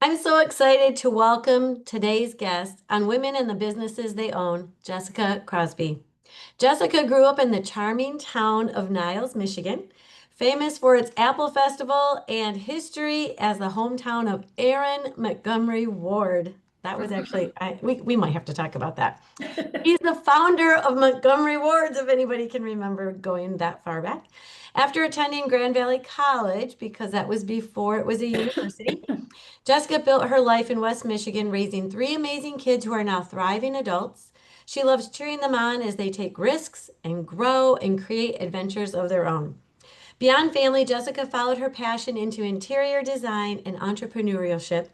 I'm so excited to welcome today's guest on Women and the Businesses They Own, Jessica Crosby. Jessica grew up in the charming town of Niles, Michigan, famous for its Apple Festival and history as the hometown of Aaron Montgomery Ward. That was actually, we might have to talk about that. He's the founder of Montgomery Wards, if anybody can remember going that far back. After attending Grand Valley College, because that was before it was a university, Jessica built her life in West Michigan, raising three amazing kids who are now thriving adults. She loves cheering them on as they take risks and grow and create adventures of their own. Beyond family, Jessica followed her passion into interior design and entrepreneurship,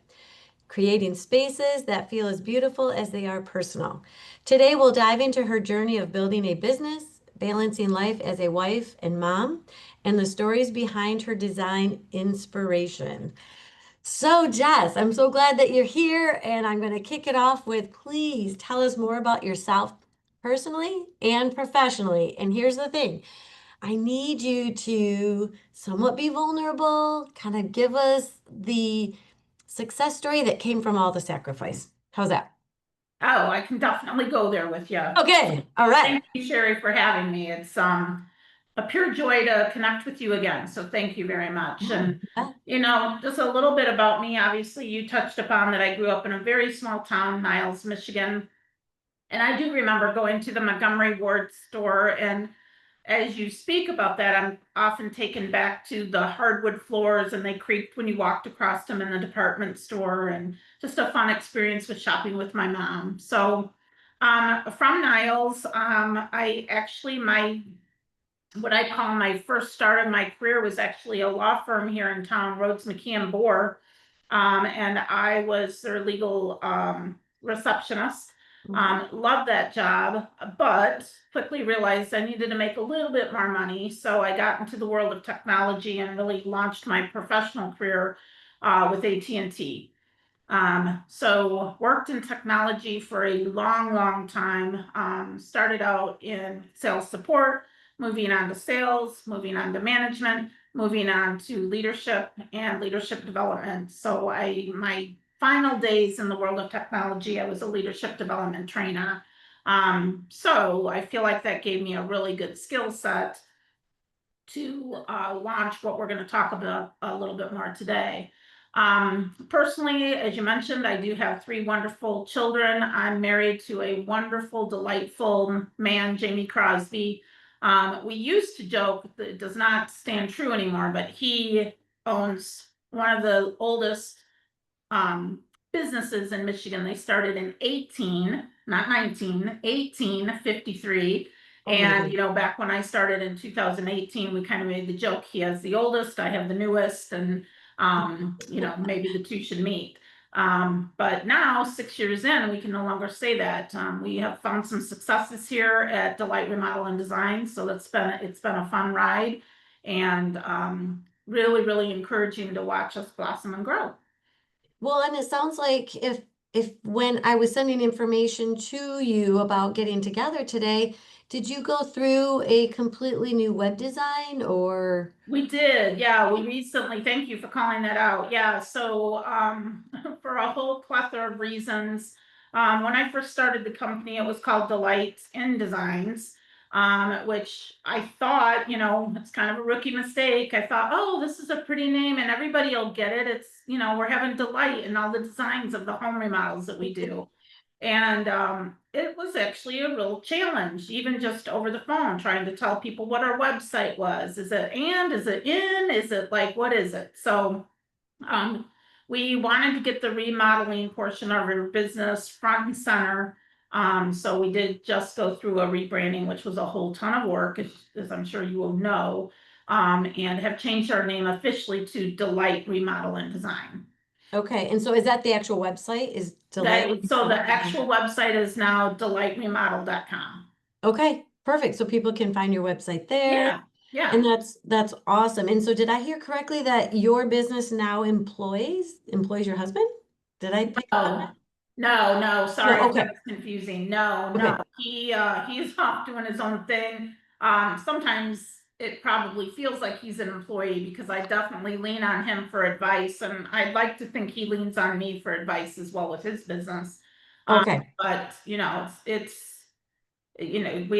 creating spaces that feel as beautiful as they are personal. Today, we'll dive into her journey of building a business, balancing life as a wife and mom, and the stories behind her design inspiration. So, Jess, I'm so glad that you're here, and I'm going to kick it off with please tell us more about yourself personally and professionally. And here's the thing, I need you to somewhat be vulnerable, kind of give us the success story that came from all the sacrifice. How's that? Oh, I can definitely go there with you. Okay, all right. Thank you, Sherry, for having me. It's a pure joy to connect with you again. So thank you very much. And Yeah. just a little bit about me. Obviously, you touched upon that I grew up in a very small town, Niles, Michigan. And I do remember going to the Montgomery Ward store. And as you speak about that, I'm often taken back to the hardwood floors and they creaked when you walked across them in the department store, and just a fun experience with shopping with my mom. So, from Niles, I actually, what I call my first start of my career was actually a law firm here in town, Rhodes McKee Bohr. And I was their legal receptionist. Loved that job, but quickly realized I needed to make a little bit more money. So I got into the world of technology and really launched my professional career with AT&T. So worked in technology for a long, long time. Started out in sales support, moving on to sales, moving on to management, moving on to leadership and leadership development. So my final days in the world of technology, I was a leadership development trainer. So I feel like that gave me a really good skill set to launch what we're going to talk about a little bit more today. Personally, as you mentioned, I do have three wonderful children. I'm married to a wonderful, delightful man, Jamie Crosby. We used to joke that it does not stand true anymore, but he owns one of the oldest um, businesses in Michigan. They started in 18, not 19, 1853. Oh my And, God. back when I started in 2018, we kind of made the joke, he has the oldest, I have the newest, and, maybe the two should meet. But now, 6 years in, we can no longer say that. We have found some successes here at Delight Remodel and Design. So it's been a fun ride, and really, really encouraging to watch us blossom and grow. Well, and it sounds like if when I was sending information to you about getting together today, did you go through a completely new web design or We did, yeah. We recently, thank you for calling that out. Yeah, so for a whole plethora of reasons, when I first started the company, it was called Delight in Designs, which I thought, it's kind of a rookie mistake. I thought, oh, this is a pretty name and everybody will get it. It's, we're having delight in all the designs of the home remodels that we do. And it was actually a real challenge, even just over the phone, trying to tell people what our website was. Is it and? Is it in? Is it like, what is it? So um, we wanted to get the remodeling portion of our business front and center. So we did just go through a rebranding, which was a whole ton of work, as I'm sure you will know, and have changed our name officially to Delight Remodel and Design. okay? And so is that the actual website? Is Delay? So the actual website is now delightremodel.com. Okay, perfect. So people can find your website there. Yeah, yeah. And that's awesome. And so did I hear correctly that your business now employs your husband? Did I pick up on No, that? no, No, sorry if okay. that's confusing. No, Okay. he's off doing his own thing. Sometimes it probably feels like he's an employee because I definitely lean on him for advice, and I'd like to think he leans on me for advice as well with his business. Okay. But we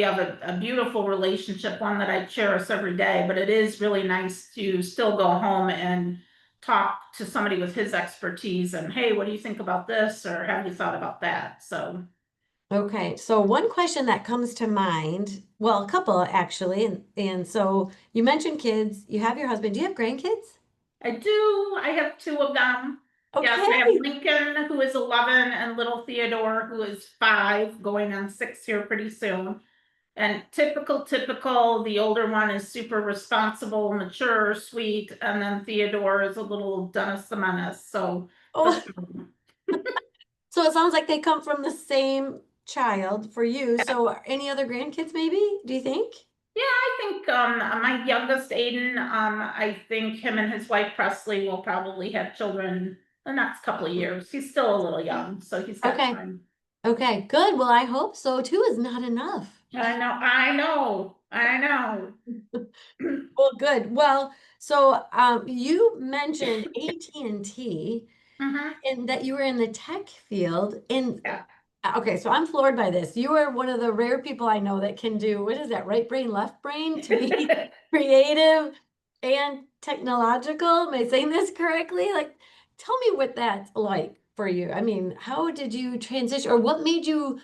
have a beautiful relationship, one that I cherish every day, but it is really nice to still go home and talk to somebody with his expertise and, hey, what do you think about this? Or have you thought about that? So Okay. So one question that comes to mind, well, a couple actually, and so you mentioned kids, you have your husband. Do you have grandkids? I do, I have two of them. Yes, I have Okay. Lincoln, who is 11, and little Theodore, who is 5, going on 6 here pretty soon. And typical, the older one is super responsible, mature, sweet, and then Theodore is a little Dennis the Menace. So Oh, just so it sounds like they come from the same child for you. So any other grandkids maybe, do you think? yeah, I think my youngest Aiden, I think him and his wife Presley will probably have children the next couple of years. He's still a little young, so he's got Okay. time. Okay, good. Well, I hope so. Two is not enough. I know. Well, good. Well, so you mentioned AT&T Mhm. and that you were in the tech field. And Yeah. okay, so I'm floored by this. You are one of the rare people I know that can do, what is that, right brain, left brain, to be creative and technological. Am I saying this correctly? Like, tell me what that's like for you. I mean, how did you transition, or what made you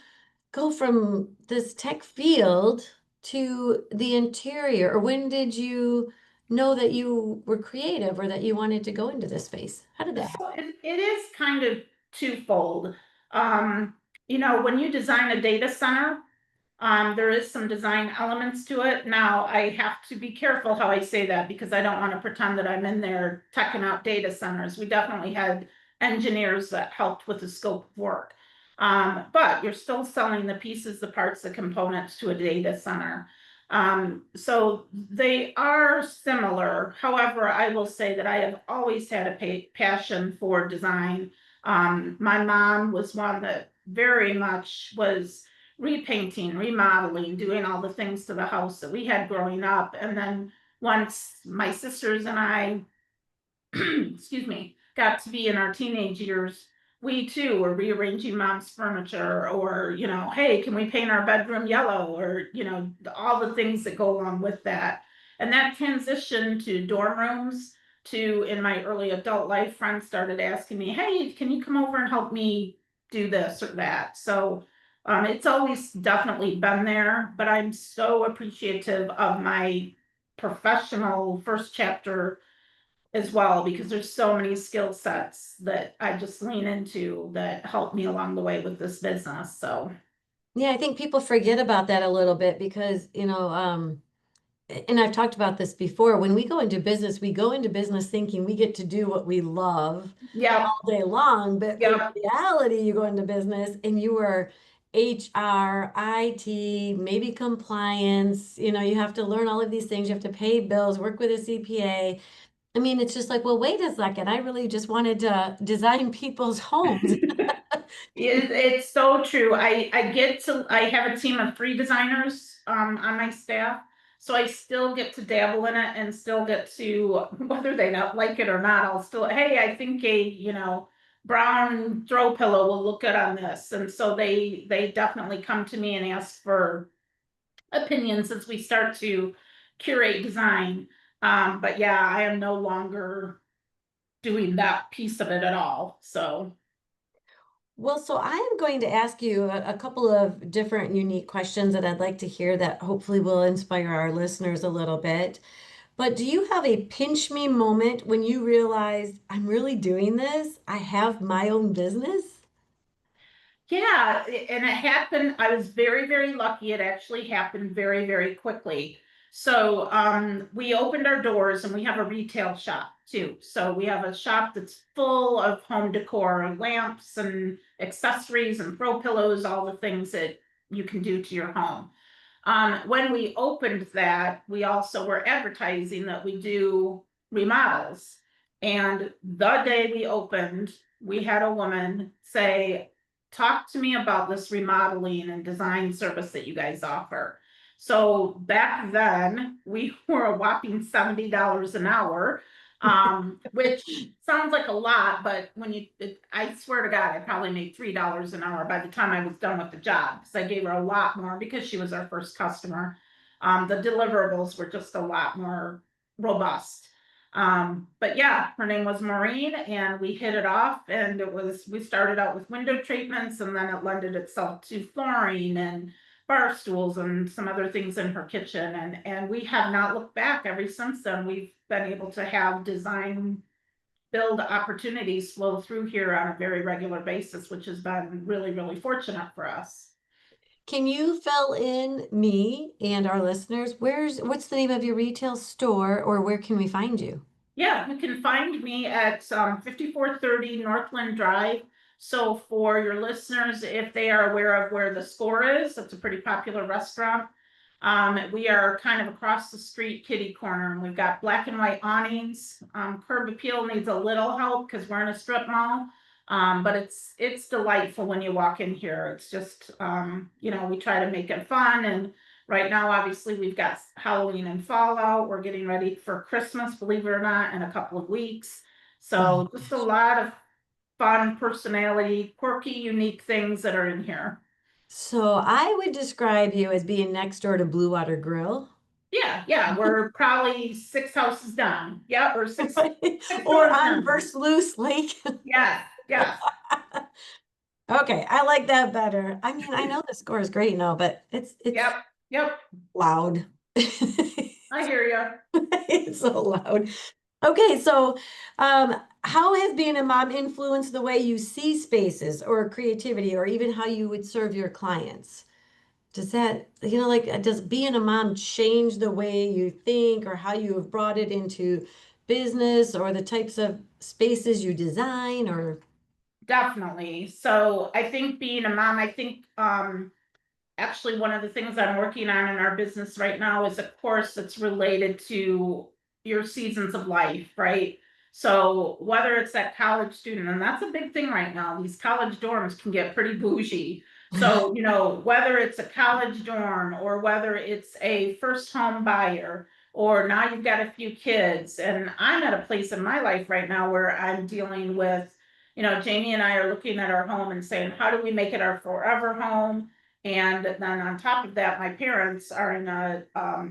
go from this tech field to the interior? Or when did you know that you were creative or that you wanted to go into this space? How did that happen? So it is kind of twofold. Um, when you design a data center, there is some design elements to it. Now, I have to be careful how I say that because I don't want to pretend that I'm in there teching out data centers. We definitely had engineers that helped with the scope of work. But you're still selling the pieces, the parts, the components to a data center. So they are similar. However, I will say that I have always had a passion for design. My mom was one that very much was repainting, remodeling, doing all the things to the house that we had growing up. And then once my sisters and I, excuse me, got to be in our teenage years, we too were rearranging mom's furniture, or, hey, can we paint our bedroom yellow? Or, all the things that go along with that. And that transition to dorm rooms, to in my early adult life, friends started asking me, hey, can you come over and help me do this or that? So it's always definitely been there, but I'm so appreciative of my professional first chapter as well, because there's so many skill sets that I just lean into that help me along the way with this business. So Yeah, I think people forget about that a little bit because, and I've talked about this before, when we go into business, we go into business thinking we get to do what we love yeah, all day long. But in yeah. reality, you go into business and you are HR, IT, maybe compliance, you have to learn all of these things. You have to pay bills, work with a CPA. I mean, it's just like, well, wait a second. I really just wanted to design people's homes. It's so true. I have a team of 3 designers on my staff. So I still get to dabble in it and still get to, whether they not like it or not, I'll still, hey, I think brown throw pillow will look good on this. And so they definitely come to me and ask for opinions as we start to curate design. But yeah, I am no longer doing that piece of it at all. So Well, so I am going to ask you a couple of different unique questions that I'd like to hear that hopefully will inspire our listeners a little bit. But do you have a pinch me moment when you realized I'm really doing this? I have my own business? yeah, and it happened. I was very, very lucky. It actually happened very, very quickly. So we opened our doors, and we have a retail shop too. So we have a shop that's full of home decor, lamps and accessories and throw pillows, all the things that you can do to your home. When we opened that, we also were advertising that we do remodels. And the day we opened, we had a woman say, talk to me about this remodeling and design service that you guys offer. So back then, we were a whopping $70 an hour, which sounds like a lot, but I swear to God, I probably made $3 an hour by the time I was done with the job, because I gave her a lot more because she was our first customer. The deliverables were just a lot more robust. But yeah, her name was Maureen, and we hit it off, and we started out with window treatments, and then it lended itself to flooring and bar stools and some other things in her kitchen. And we have not looked back ever since then. We've been able to have design build opportunities flow through here on a very regular basis, which has been really, really fortunate for us. Can you fill in me and our listeners? What's the name of your retail store, or where can we find you? Yeah, you can find me at 5430 Northland Drive. So for your listeners, if they are aware of where the Score is, that's a pretty popular restaurant. We are kind of across the street, kitty corner, and we've got black and white awnings. Curb appeal needs a little help because we're in a strip mall. But it's delightful when you walk in here. It's just we try to make it fun. And right now, obviously, we've got Halloween and fall out. We're getting ready for Christmas, believe it or not, in a couple of weeks. Oh, So just a lot of fun, personality, quirky, unique things that are in here. so I would describe you as being next door to Blue Water Grill. Yeah, we're probably six houses down. Yeah, or six Or doors on down. Versluis Lake. Yes. Okay, I like that better. I mean, I know the Score is great now, but it's Yep. loud. I hear you. It's so loud. Okay, so how has being a mom influenced the way you see spaces or creativity, or even how you would serve your clients? Does that, does being a mom change the way you think or how you have brought it into business or the types of spaces you design or? Definitely. So I think being a mom, actually one of the things I'm working on in our business right now is a course that's related to your seasons of life, right? So whether it's that college student, and that's a big thing right now, these college dorms can get pretty bougie. So, whether it's a college dorm or whether it's a first home buyer, or now you've got a few kids, and I'm at a place in my life right now where I'm dealing with, Jamie and I are looking at our home and saying, how do we make it our forever home? And then on top of that, my parents are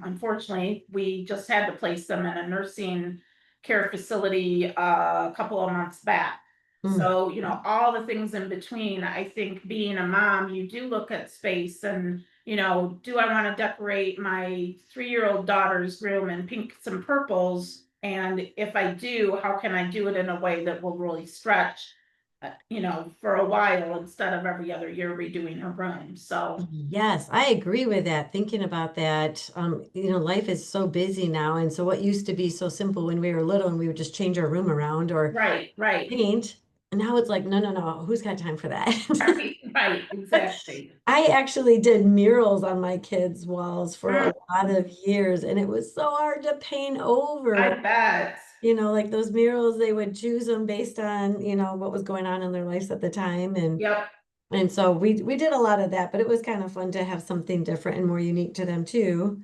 unfortunately, we just had to place them in a nursing care facility a couple of months back. Mm. So, all the things in between, I think being a mom, you do look at space and, do I want to decorate my 3-year-old daughter's room in pinks and purples? And if I do, how can I do it in a way that will really stretch for a while instead of every other year redoing her room. So Yes, I agree with that. Thinking about that, life is so busy now. And so what used to be so simple when we were little and we would just change our room around or right, paint. And now it's like, no, no, no, who's got time for that? right, exactly. I actually did murals on my kids' walls for a Mm, lot of years, and it was so hard to paint over. I bet. Like those murals, they would choose them based on, what was going on in their lives at the time. Yep. And so we did a lot of that, but it was kind of fun to have something different and more unique to them too.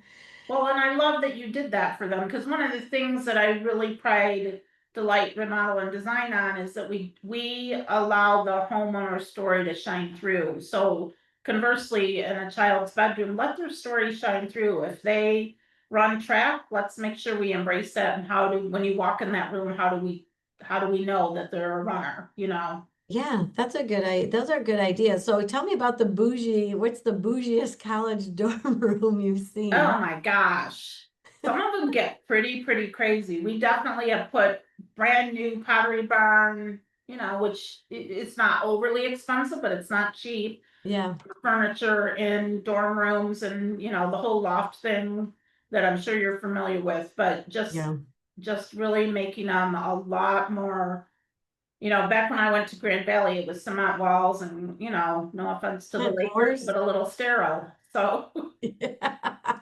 Well, and I love that you did that for them, because one of the things that I really pride, delight, remodel, and design on is that we allow the homeowner story to shine through. So conversely, in a child's bedroom, let their story shine through. If they run track, let's make sure we embrace that. And when you walk in that room, how do we know that they're a runner, Yeah, those are good ideas. So tell me about what's the bougiest college dorm room you've seen? Oh my gosh. Some of them get pretty crazy. We definitely have put brand new Pottery Barn, which it's not overly expensive, but it's not cheap. Yeah, Furniture in dorm rooms and, the whole loft thing that I'm sure you're familiar with, but just yeah. just really making them a lot more, back when I went to Grand Valley, it was cement walls and, no offense to the Cement Lakers, floors. but a little sterile. So Yeah.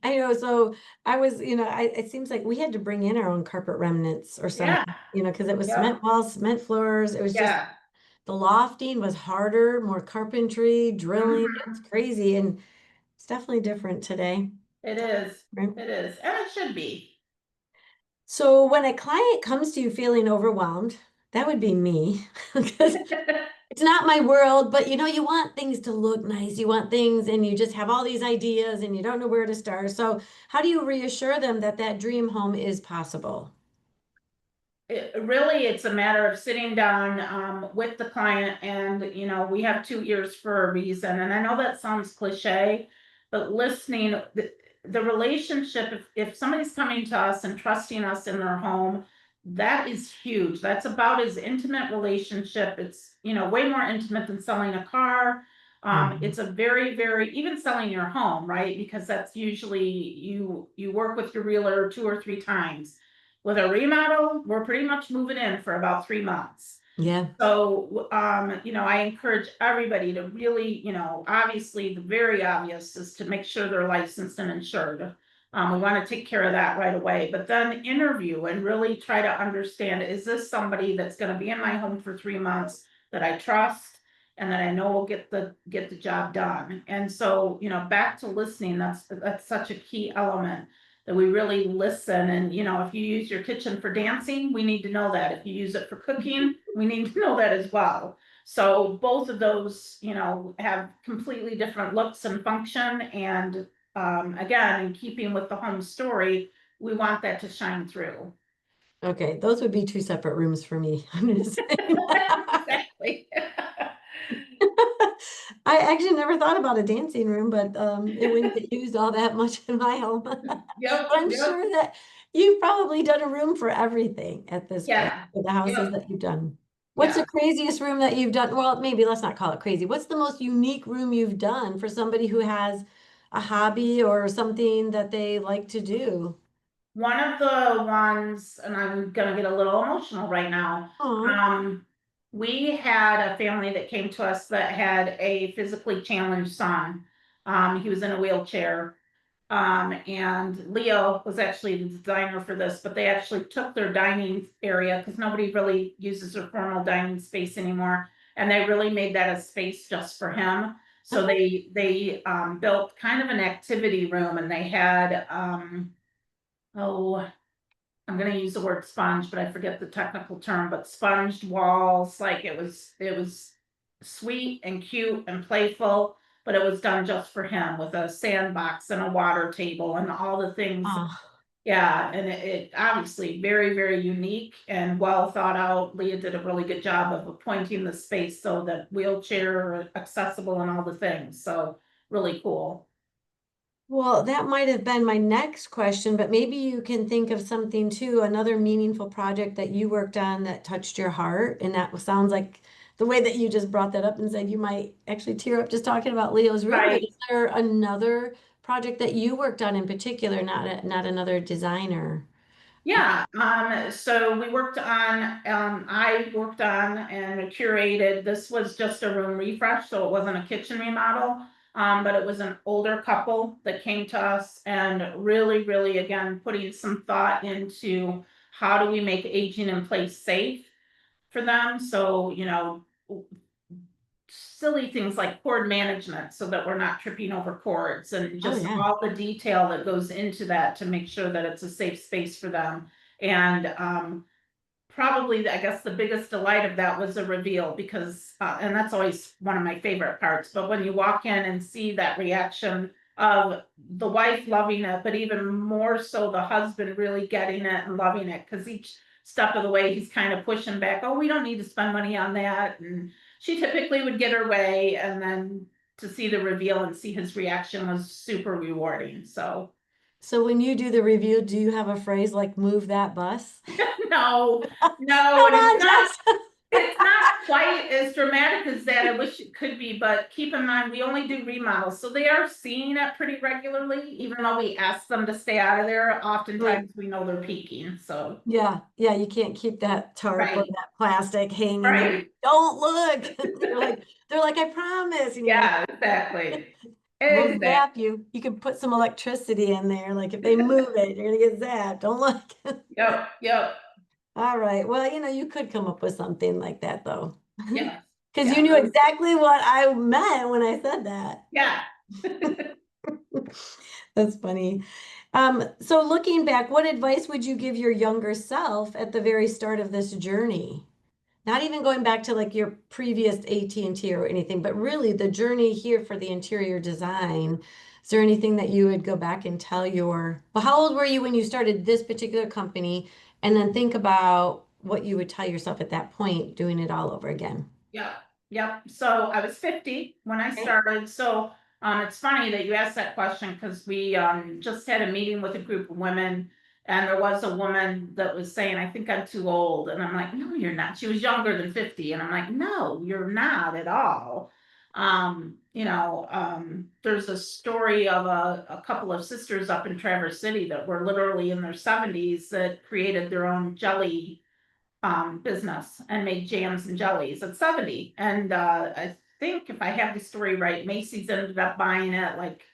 I know. So I was, it seems like we had to bring in our own carpet remnants or yeah, something, because it was yep, cement walls, cement floors. It was just yeah. the lofting was harder, more carpentry, drilling. It's Mhm. crazy. And It's definitely different today. It is. Right? It is. And it should be. So when a client comes to you feeling overwhelmed, that would be me because it's not my world, but you want things to look nice. You want things and you just have all these ideas and you don't know where to start. So how do you reassure them that that dream home is possible? Really, it's a matter of sitting down with the client, and we have 2 ears for a reason. And I know that sounds cliche, but listening, the relationship, if somebody's coming to us and trusting us in their home, that is huge. That's about as intimate relationship. It's way more intimate than selling a car. Mhm. It's a very, very, even selling your home, right? Because that's usually you work with your realtor 2 or 3 times. With a remodel, we're pretty much moving in for about 3 months. Yeah. So, I encourage everybody to really, obviously, the very obvious is to make sure they're licensed and insured. We want to take care of that right away, but then interview and really try to understand, is this somebody that's going to be in my home for 3 months that I trust and that I know will get the job done? And so, back to listening, that's such a key element, that we really listen. And if you use your kitchen for dancing, we need to know that. If you use it for cooking, we need to know that as well. So both of those have completely different looks and function. And again, in keeping with the home story, we want that to shine through. Okay, those would be two separate rooms for me. I'm gonna say. Exactly. I actually never thought about a dancing room, but it wouldn't get used all that much in my home. But Yep, I'm yep. sure that you've probably done a room for everything at this point, Yeah, for the houses yep, that you've done. What's the yeah. craziest room that you've done? Well, maybe let's not call it crazy. What's the most unique room you've done for somebody who has a hobby or something that they like to do? One of the ones, and I'm gonna get a little emotional right now. Oh, Um, we had a family that came to us that had a physically challenged son. He was in a wheelchair. And Leo was actually the designer for this, but they actually took their dining area because nobody really uses their formal dining space anymore. And they really made that a space just for him. So uh-huh. they built kind of an activity room, and they had oh, I'm gonna use the word sponge, but I forget the technical term, but sponged walls, like it was sweet and cute and playful, but it was done just for him with a sandbox and a water table and all the things. Oh. Yeah, and it obviously very, very unique and well thought out. Leah did a really good job of appointing the space so that wheelchair accessible and all the things. So really cool. Well, that might have been my next question, but maybe you can think of something too, another meaningful project that you worked on that touched your heart. And that sounds like the way that you just brought that up and said you might actually tear up just talking about Leo's room. But Right. is there another project that you worked on in particular, not another designer? Yeah, so I worked on and curated, this was just a room refresh, so it wasn't a kitchen remodel. But it was an older couple that came to us and really, really, again, putting some thought into how do we make aging in place safe for them? So, silly things like cord management so that we're not tripping over cords, and Oh, just yeah. all the detail that goes into that to make sure that it's a safe space for them. And probably, I guess, the biggest delight of that was the reveal, because and that's always one of my favorite parts, but when you walk in and see that reaction of the wife loving it, but even more so the husband really getting it and loving it, because each step of the way he's kind of pushing back, oh, we don't need to spend money on that, and she typically would get her way, and then to see the reveal and see his reaction was super rewarding. So So when you do the review, do you have a phrase like move that bus? no, no, Come and it's on, not. Jess. It's not quite as dramatic as that. I wish it could be, but keep in mind, we only do remodels. So they are seeing it pretty regularly, even though we ask them to stay out of there. Right. Oftentimes we know they're peeking. So, Yeah, yeah, you can't keep that tarp or right, that plastic hanging there. right. Don't look. They're like, I promise. And you're like, Yeah, exactly. we'll Exactly. zap you. You can put some electricity in there. Like if they move it, you're gonna get zapped. Don't look. Yep, yep. All right. Well, you could come up with something like that though. Yeah, Because you yeah, knew exactly what I meant when I said that. yeah. That's funny. So looking back, what advice would you give your younger self at the very start of this journey? Not even going back to like your previous AT&T or anything, but really the journey here for the interior design. Is there anything that you would go back and tell well, how old were you when you started this particular company? And then think about what you would tell yourself at that point, doing it all over again. Yep, yep. So I was 50 when I Okay. started. So it's funny that you asked that question because we just had a meeting with a group of women, and there was a woman that was saying, "I think I'm too old," and I'm like, "No, you're not." She was younger than 50, and I'm like, "No, you're not at all." There's a story of a couple of sisters up in Traverse City that were literally in their 70s that created their own jelly business and made jams and jellies at 70. And I think if I have the story right, Macy's ended up buying it, like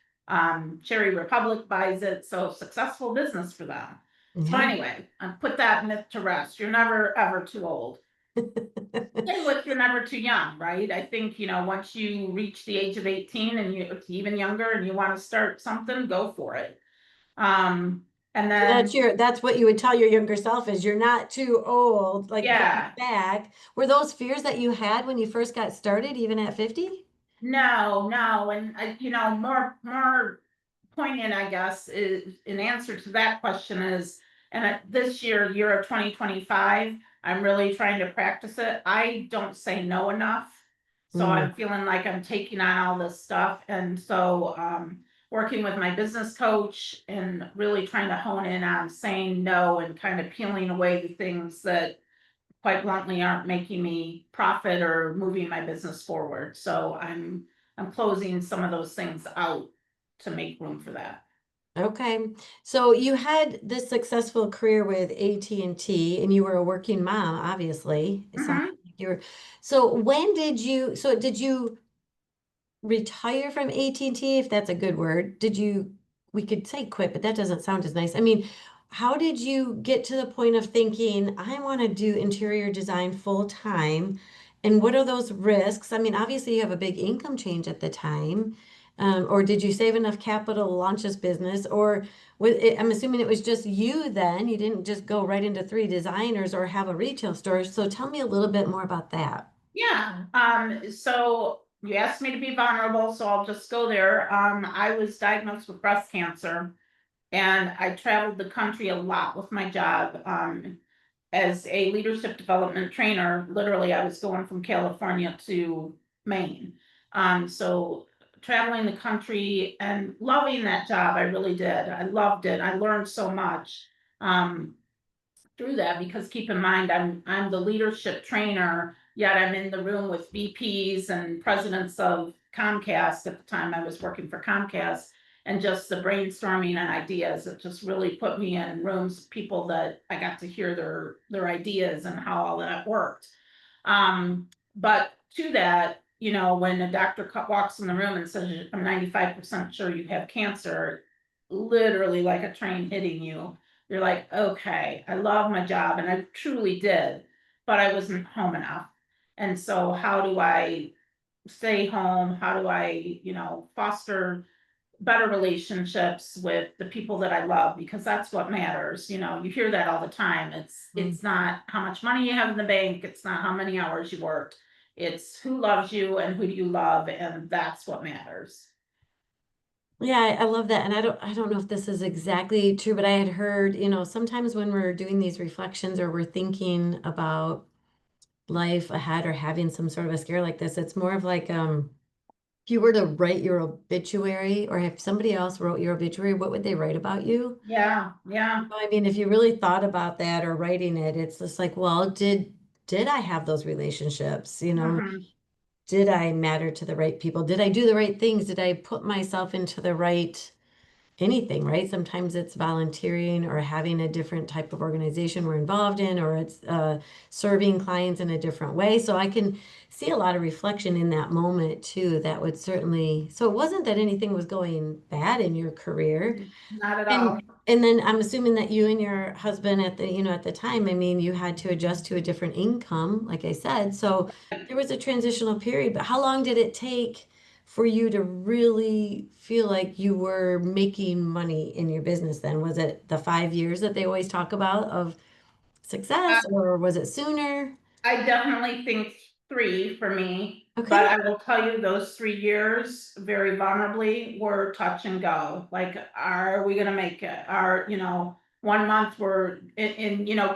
Cherry Republic buys it. So successful business for them. So Yeah. anyway, I put that myth to rest. You're never ever too old. Same with you're never too young, right? I think, once you reach the age of 18 and you even younger and you want to start something, go for it. And So then that's what you would tell your younger self is you're not too old, like going yeah, back. Were those fears that you had when you first got started, even at 50? no, no, and more poignant, I guess, is an answer to that question is, and this year of 2025, I'm really trying to practice it. I don't say no enough, so Mm, I'm feeling like I'm taking on all this stuff, and so working with my business coach and really trying to hone in on saying no and kind of peeling away the things that quite bluntly aren't making me profit or moving my business forward. So I'm closing some of those things out to make room for that. okay. So you had this successful career with AT&T and you were a working mom, obviously. It sounds Hmm. like so did you retire from AT&T, if that's a good word? We could say quit, but that doesn't sound as nice. I mean, how did you get to the point of thinking, I want to do interior design full time? And what are those risks? I mean, obviously you have a big income change at the time. Or did you save enough capital to launch this business? Or I'm assuming it was just you then. You didn't just go right into three designers or have a retail store. So tell me a little bit more about that. Yeah. So you asked me to be vulnerable, so I'll just go there. I was diagnosed with breast cancer and I traveled the country a lot with my job. As a leadership development trainer, literally I was going from California to Maine. So traveling the country and loving that job, I really did. I loved it. I learned so much through that because keep in mind I'm the leadership trainer, yet I'm in the room with VPs and presidents of Comcast at the time I was working for Comcast, and just the brainstorming and ideas, it just really put me in rooms of people that I got to hear their ideas and how all that worked. But to that, when a doctor walks in the room and says, "I'm 95% sure you have cancer," literally like a train hitting you, you're like, okay, I love my job and I truly did, but I wasn't home enough. And so how do I stay home? How do I, foster better relationships with the people that I love? Because that's what matters. You hear that all the time. It's not how much money you have in the bank, it's not how many hours you worked. It's who loves you and who do you love, and that's what matters. Yeah, I love that. And I don't know if this is exactly true, but I had heard, sometimes when we're doing these reflections or we're thinking about life ahead or having some sort of a scare like this, it's more of like if you were to write your obituary or if somebody else wrote your obituary, what would they write about you? Yeah, yeah. I mean, if you really thought about that or writing it, it's just like, well, did I have those relationships? Hmm. Did I matter to the right people? Did I do the right things? Did I put myself into the right anything, right? Sometimes it's volunteering or having a different type of organization we're involved in, or it's serving clients in a different way. So I can see a lot of reflection in that moment too. That would certainly, so it wasn't that anything was going bad in your career. Not at all. And then I'm assuming that you and your husband at the time, I mean, you had to adjust to a different income, like I said. So there was a transitional period, but how long did it take for you to really feel like you were making money in your business then? Was it the 5 years that they always talk about of success, or was it sooner? I definitely think three for me, but Okay. I will tell you those 3 years very vulnerably were touch and go. Like, are we gonna make it? Are, 1 month we're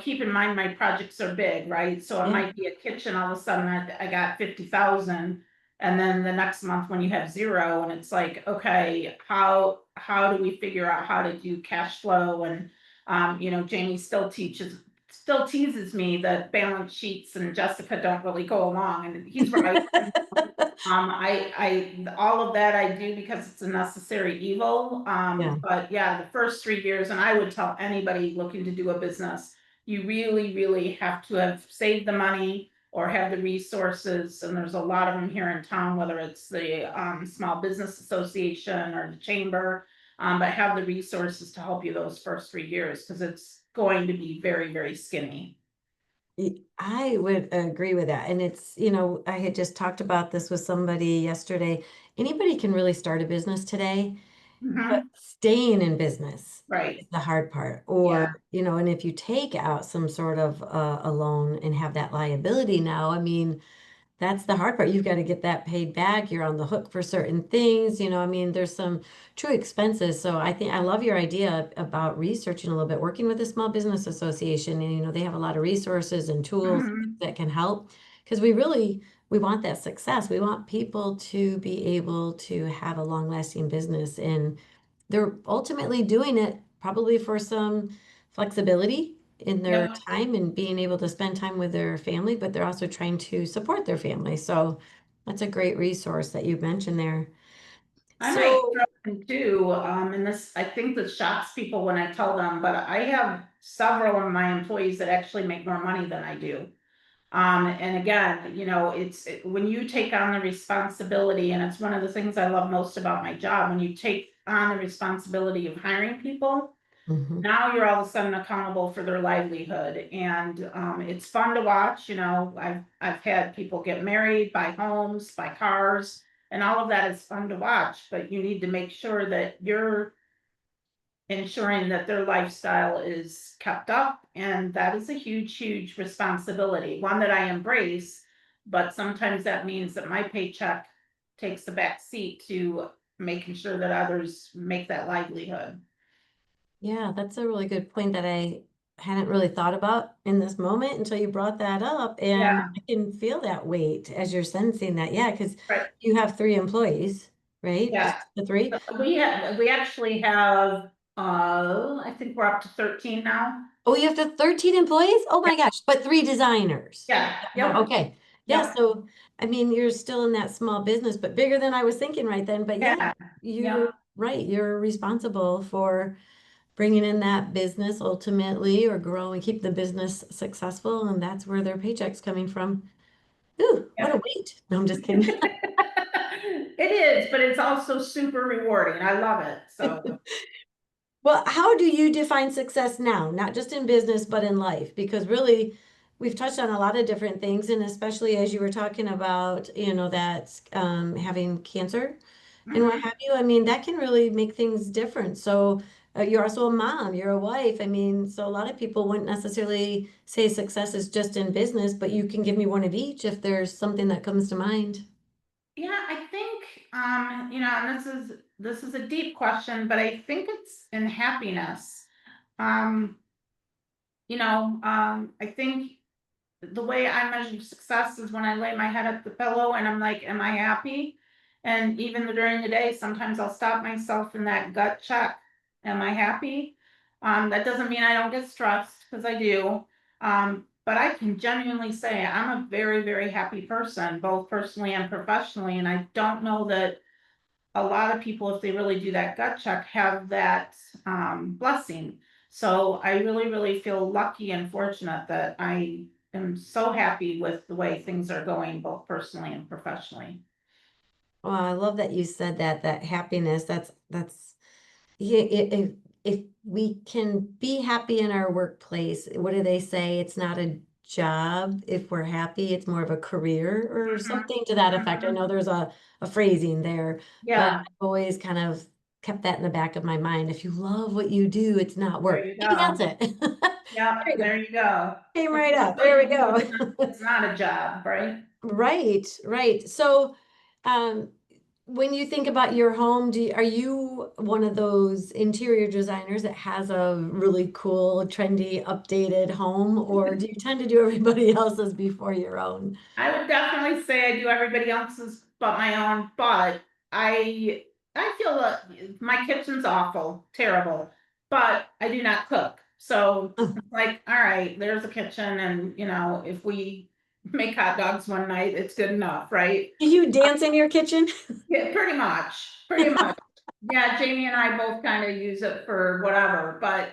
keep in mind my projects are big, right? So it Yeah. might be a kitchen, all of a sudden I got 50,000. And then the next month when you have zero and it's like, okay, how do we figure out how to do cash flow? And Jamie still teases me that balance sheets and Jessica don't really go along, and he's right. All of that I do because it's a necessary evil. Yeah. But yeah, the first 3 years, and I would tell anybody looking to do a business, you really, really have to have saved the money or have the resources. And there's a lot of them here in town, whether it's the Small Business Association or the chamber, but have the resources to help you those first 3 years because it's going to be very, very skinny. I would agree with that. And it's, I had just talked about this with somebody yesterday. Anybody can really start a business today, but Mhm. staying in business is Right. the hard part. Yeah. Or, and if you take out some sort of a loan and have that liability now, I mean, that's the hard part. You've got to get that paid back. You're on the hook for certain things. I mean, there's some true expenses. So I think I love your idea about researching a little bit, working with the Small Business Association. And, they have a lot of resources and tools Mhm. that can help because we want that success. We want people to be able to have a long-lasting business. And they're ultimately doing it probably for some flexibility in their Yep. time and being able to spend time with their family, but they're also trying to support their family. So that's a great resource that you mentioned there. I might So, throw in too, and this, I think this shocks people when I tell them, but I have several of my employees that actually make more money than I do. And again, when you take on the responsibility, and it's one of the things I love most about my job, when you take on the responsibility of hiring people, mhm. now you're all of a sudden accountable for their livelihood. And it's fun to watch. I've had people get married, buy homes, buy cars, and all of that is fun to watch, but you need to make sure that you're ensuring that their lifestyle is kept up. And that is a huge, huge responsibility, one that I embrace. But sometimes that means that my paycheck takes the back seat to making sure that others make that livelihood. Yeah, that's a really good point that I hadn't really thought about in this moment until you brought that up. And Yeah, I can feel that weight as you're sensing that. Yeah, because right. you have three employees, right? Just Yeah. the three? We actually have, I think we're up to 13 now. Oh, you have 13 employees? Oh my gosh, but three designers. Yeah, yep, Okay. Yeah, yep, so I mean, you're still in that small business, but bigger than I was thinking right then. But yeah, yeah, you're yep. right. You're responsible for bringing in that business ultimately or grow and keep the business successful. And that's where their paycheck's coming from. Ooh, what a Yep. weight. No, I'm just kidding. It is, but it's also super rewarding. I love it. So, Well, how do you define success now? Not just in business, but in life? Because really, we've touched on a lot of different things, and especially as you were talking about, that having cancer and what mhm. have you. I mean, that can really make things different. So, you're also a mom, you're a wife. I mean, so a lot of people wouldn't necessarily say success is just in business, but you can give me one of each if there's something that comes to mind. Yeah, I think, and this is a deep question, but I think it's in happiness. Um, I think the way I measure success is when I lay my head at the pillow and I'm like, am I happy? And even during the day, sometimes I'll stop myself in that gut check. Am I happy? That doesn't mean I don't get stressed because I do. But I can genuinely say I'm a very, very happy person, both personally and professionally. And I don't know that a lot of people, if they really do that gut check, have that blessing. So I really, really feel lucky and fortunate that I am so happy with the way things are going, both personally and professionally. Well, I love that you said that, that happiness, that's yeah, if we can be happy in our workplace, what do they say? It's not a job. If we're happy, it's more of a career or Mhm, something to that effect. I mhm. know there's a phrasing there, but Yeah, I've always kind of kept that in the back of my mind. If you love what you do, it's not there work. you Maybe go. that's it. Yep, There you go. there you go. Came If right you love up. what There we you do, go. it's not a job, right? Right, right. So, um, when you think about your home, are you one of those interior designers that has a really cool, trendy, updated home, or do you tend to do everybody else's before your own? I would definitely say I do everybody else's but my own, but I I feel my kitchen's awful, terrible, but I do not cook. So Oh, it's like, all right, there's a kitchen, and if we make hot dogs one night, it's good enough, right? do you dance in your kitchen? Yeah, pretty much. Pretty much. Yeah, Jamie and I both kind of use it for whatever, but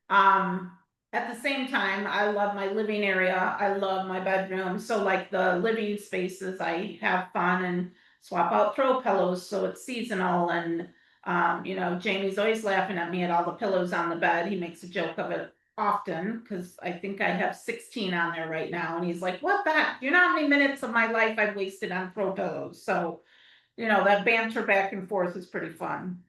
um at the same time, I love my living area. I love my bedroom. So like the living spaces, I have fun and swap out throw pillows so it's seasonal, and Jamie's always laughing at me at all the pillows on the bed. He makes a joke of it often because I think I have 16 on there right now, and he's like, "What the heck? You know how many minutes of my life I've wasted on throw pillows?" So that banter back and forth is pretty fun.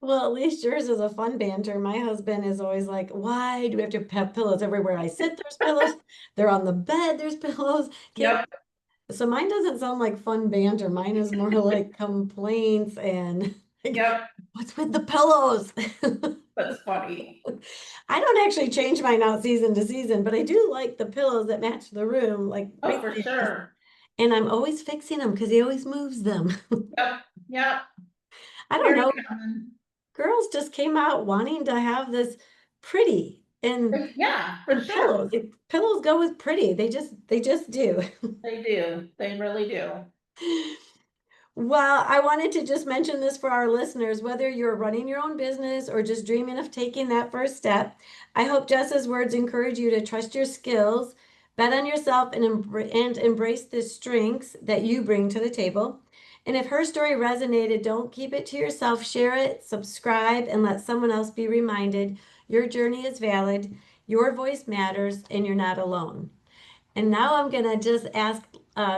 Well, at least yours is a fun banter. My husband is always like, why do we have to have pillows everywhere I sit? There's pillows. They're on the bed. There's pillows. Can't. Yep, So mine doesn't sound like fun banter. Mine is more like complaints and like, yep, what's with the pillows? that's funny. I don't actually change mine out season to season, but I do like the pillows that match the room, like Oh, right for there. sure. And I'm always fixing them because he always moves them. Yep, yep, I don't very know. common. Girls just came out wanting to have this pretty and Yeah, for and sure. pillows. Pillows go with pretty. They just do. They do. They really do. Well, I wanted to just mention this for our listeners, whether you're running your own business or just dreaming of taking that first step. I hope Jess's words encourage you to trust your skills, bet on yourself, and embrace the strengths that you bring to the table. And if her story resonated, don't keep it to yourself. Share it, subscribe, and let someone else be reminded your journey is valid, your voice matters, and you're not alone. And now I'm going to just ask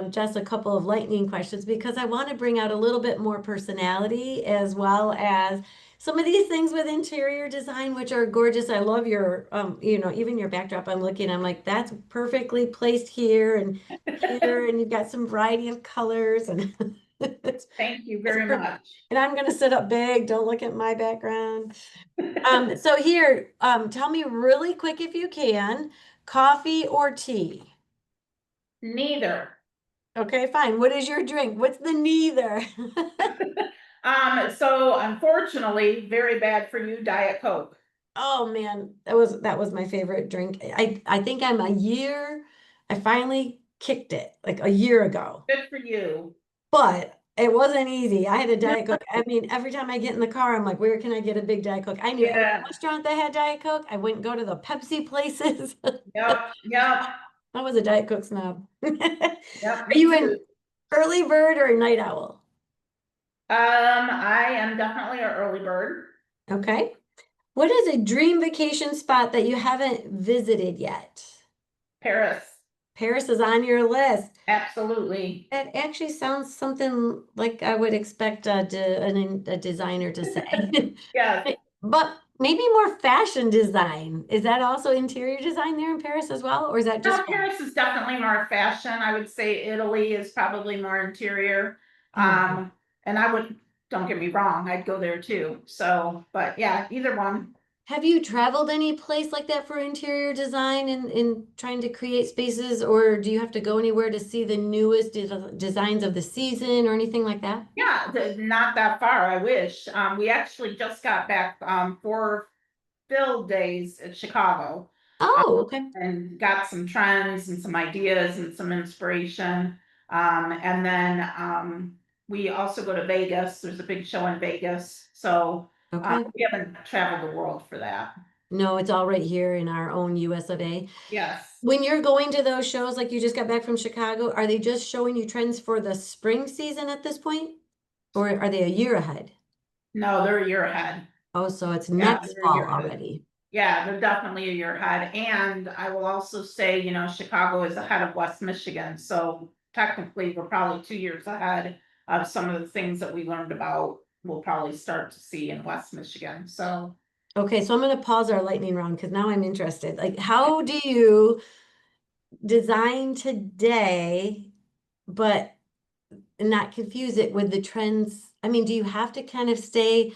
Jess a couple of lightning questions because I want to bring out a little bit more personality as well as some of these things with interior design, which are gorgeous. I love your, even your backdrop. I'm looking, I'm like, that's perfectly placed here, and you've got some variety of colors and Thank you it's very perfect. much. And I'm going to sit up big. Don't look at my background. So here, tell me really quick if you can, coffee or tea? Neither. Okay, fine. What is your drink? What's the neither? So unfortunately, very bad for you, Diet Coke. Oh man, that was my favorite drink. I think I finally kicked it like a year ago. Good for you. But it wasn't easy. I had a Diet Coke. I mean, every time I get in the car, I'm like, where can I get a big Diet Coke? I knew every Yeah. restaurant that had Diet Coke. I wouldn't go to the Pepsi places. Yep. Yep. I was a Diet Coke snob. Are Yep. Me you too. an early bird or a night owl? I am definitely an early bird. Okay. What is a dream vacation spot that you haven't visited yet? Paris. Paris is on your list. Absolutely. That actually sounds something like I would expect a designer to say. Yes. But maybe more fashion design. Is that also interior design there in Paris as well? Or is that No, just fun? Paris is definitely more fashion. I would say Italy is probably more interior. Oh, And don't get me wrong, I'd go there too. So, but yeah, either one. have you traveled any place like that for interior design and trying to create spaces, or do you have to go anywhere to see the newest designs of the season or anything like that? Yeah, not that far, I wish. We actually just got back for Phil days at Chicago, Oh, okay. and got some trends and some ideas and some inspiration. And then we also go to Vegas. There's a big show in Vegas. So Okay. we haven't traveled the world for that. No, it's all right here in our own US of A. Yes. When you're going to those shows, like you just got back from Chicago, are they just showing you trends for the spring season at this point? Or are they a year ahead? No, they're a year ahead. Oh, so it's Yeah, next they're a fall year ahead. already. Yeah, they're definitely a year ahead. And I will also say, Chicago is ahead of West Michigan. So technically, we're probably 2 years ahead of some of the things that we learned about, we'll probably start to see in West Michigan. So, Okay, so I'm going to pause our lightning round because now I'm interested. Like, how do you design today, but not confuse it with the trends? I mean, do you have to kind of stay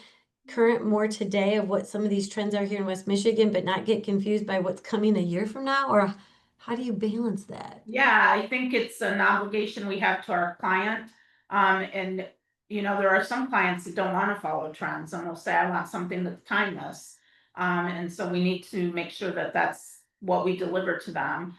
current more today of what some of these trends are here in West Michigan, but not get confused by what's coming a year from now? Or how do you balance that? yeah, I think it's an obligation we have to our client. And there are some clients that don't want to follow trends and will say, I want something that's timeless. And so we need to make sure that that's what we deliver to them.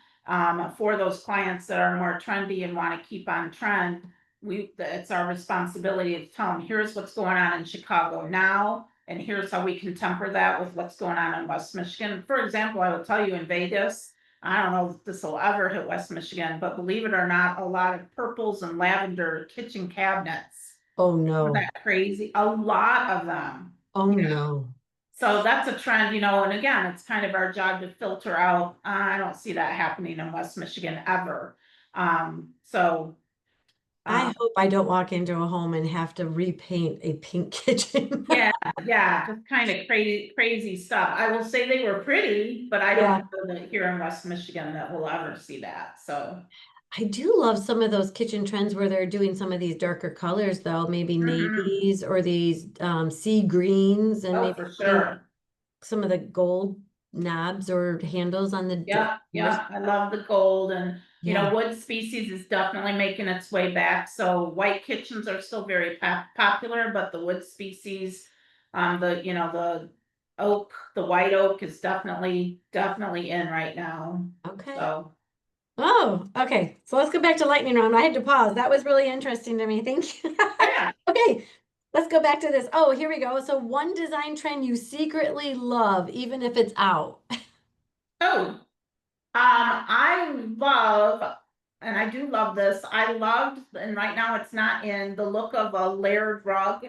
For those clients that are more trendy and want to keep on trend, it's our responsibility to tell them, here's what's going on in Chicago now, and here's how we can temper that with what's going on in West Michigan. For example, I will tell you in Vegas, I don't know if this will ever hit West Michigan, but believe it or not, a lot of purples and lavender kitchen cabinets. Oh Isn't no. that crazy? A lot of them. Oh no. So that's a trend, and again, it's kind of our job to filter out. I don't see that happening in West Michigan ever. So I um, hope I don't walk into a home and have to repaint a pink kitchen. yeah, yeah, just kind of crazy, crazy stuff. I will say they were pretty, but I don't Yeah. know that here in West Michigan that we'll ever see that. So. I do love some of those kitchen trends where they're doing some of these darker colors though, maybe Mhm. navies or these sea greens and Oh, maybe for putting sure. some of the gold knobs or handles on the Yeah, doors. yeah, I love the gold and Yeah. wood species is definitely making its way back. So white kitchens are still very popular, but the wood species, the oak, the white oak is definitely in right now. Okay. So Oh, okay. So let's go back to lightning round. I had to pause. That was really interesting to me. Thank you. yeah. Okay. Let's go back to this. Oh, here we go. So one design trend you secretly love, even if it's out. Oh, I love, and I do love this. I loved, and right now it's not in the look of a layered rug.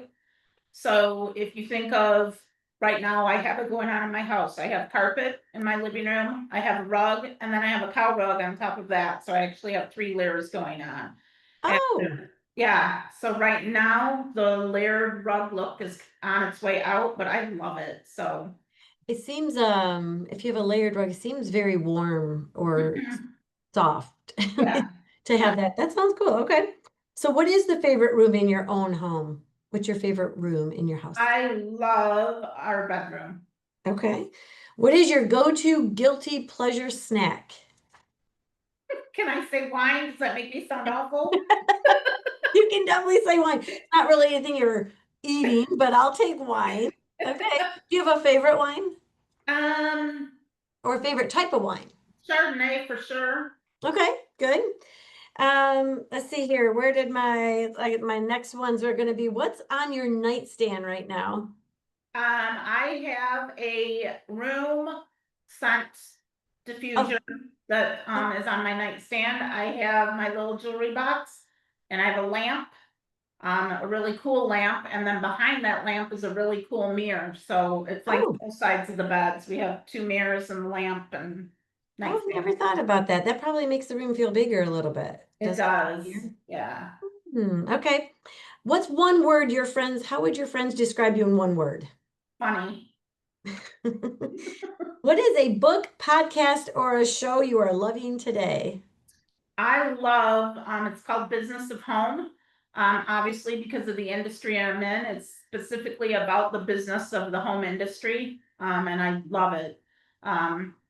So if you think of right now, I have it going on in my house. I have carpet in my living room, I have a rug, and then I have a cow rug on top of that. So I actually have 3 layers going on. And Oh, yeah, so right now the layered rug look is on its way out, but I love it. So it seems if you have a layered rug, it seems very warm or soft yeah, to yeah. have that. That sounds cool. Okay. So what is the favorite room in your own home? What's your favorite room in your house? I love our bedroom. Okay. What is your go-to guilty pleasure snack? Can I say wine? Does that make me sound awful? You can definitely say wine. It's not really anything you're eating, but I'll take wine. Okay. Do you have a favorite wine Um, or a favorite type of wine? Chardonnay for sure. Okay, good. Let's see here. Where did my next ones are going to be? What's on your nightstand right now? I have a room scent Oh, diffuser that oh, is on my nightstand. I have my little jewelry box and I have a lamp, a really cool lamp, and then behind that lamp is a really cool mirror. So it's like oh, both sides of the beds. We have 2 mirrors and the lamp and oh, nightstand. never thought about that. That probably makes the room feel bigger a little bit. It Does it? does. Here? Yeah. Okay. What's one word how would your friends describe you in one word? Funny. What is a book, podcast, or a show you are loving today? I love, it's called Business of Home. Obviously because of the industry I'm in, it's specifically about the business of the home industry. And I love it.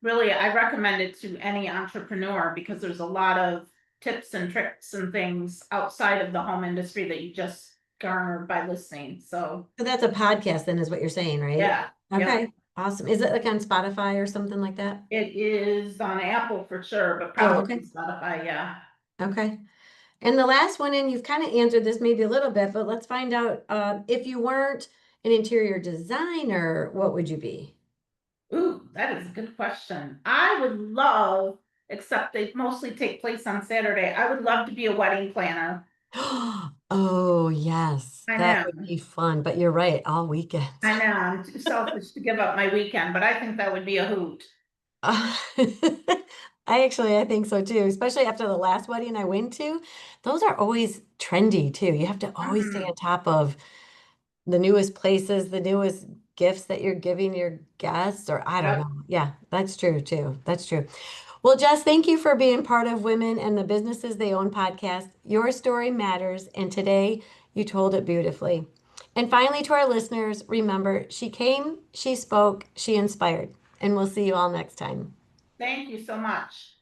Really, I recommend it to any entrepreneur because there's a lot of tips and tricks and things outside of the home industry that you just garner by listening. So So that's a podcast then is what you're saying, right? yeah, yep. Okay, awesome. Is it like on Spotify or something like that? It is on Apple for sure, but Oh, probably okay. Spotify, yeah. Okay. And the last one, and you've kind of answered this maybe a little bit, but let's find out if you weren't an interior designer, what would you be? Ooh, that is a good question. I would love, except they mostly take place on Saturday. I would love to be a wedding planner. Oh, yes, I that know, would be fun. But you're right, all weekends. I know, I'm too selfish to give up my weekend, but I think that would be a hoot. I think so too, especially after the last wedding I went to. Those are always trendy too. You have to always stay Mhm. on top of the newest places, the newest gifts that you're giving your guests, or I don't Yep. know. Yeah, that's true too. That's true. Well, Jess, thank you for being part of Women and the Businesses They Own podcast. Your story matters, and today you told it beautifully. And finally, to our listeners, remember, she came, she spoke, she inspired. And we'll see you all next time. Thank you so much.